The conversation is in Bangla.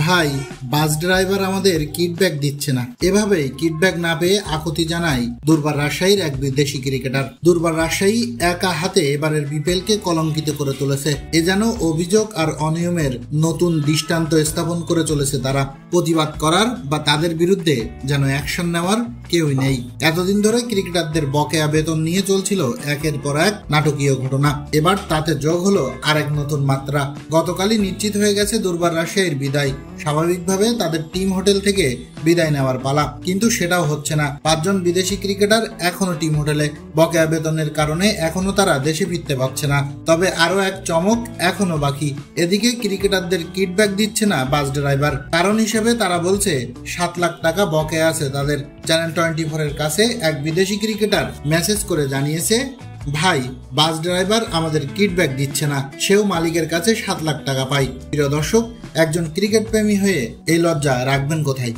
ভাই, বাস ড্রাইভার আমাদের কিটব্যাক দিচ্ছে না। এভাবেই কিটব্যাক না পেয়ে আকুতি জানায় দুর্বার রাজশাহীর এক বিদেশি ক্রিকেটার। দুর্বার রাজশাহী একা হাতে এবারের বিপিএলকে কলঙ্কিত করে তুলেছে। এ যেন অভিযোগ আর অনিয়মের নতুন দৃষ্টান্ত স্থাপন করে চলেছে তারা। প্রতিবাদ করার বা তাদের বিরুদ্ধে যেন অ্যাকশন নেওয়ার কেউই নেই। এতদিন ধরে ক্রিকেটারদের বকেয়া বেতন নিয়ে চলছিল একের পর এক নাটকীয় ঘটনা। এবার তাতে যোগ হলো আরেক নতুন মাত্রা। গতকালই নিশ্চিত হয়ে গেছে দুর্বার রাজশাহীর বিদায়। স্বাভাবিকভাবে তাদের টিম হোটেল থেকে বিদায় নেওয়ার পালা, কিন্তু সেটাও হচ্ছে না। 5 জন বিদেশি ক্রিকেটার এখনো টিম হোটেলে। বকেয়া বেতনের কারণে এখনো তারা দেশে ফিরতে পারছে না। তবে আরো এক চমক এখনো বাকি। এদিকে ক্রিকেটারদের কিটব্যাক দিচ্ছে না বাস ড্রাইভার। কারণ হিসেবে তারা বলছে 7 লাখ টাকা বকেয়া আছে তাদের। চ্যানেল 24 এর কাছে এক বিদেশি ক্রিকেটার মেসেজ করে জানিয়েছে, ভাই, বাস ড্রাইভার আমাদের কিটব্যাক দিচ্ছে না, সেও মালিকের কাছে 7 লাখ টাকা পায়। প্রিয় দর্শক, একজন ক্রিকেট প্রেমী হয়ে এই লজ্জা রাখবেন কোথায়?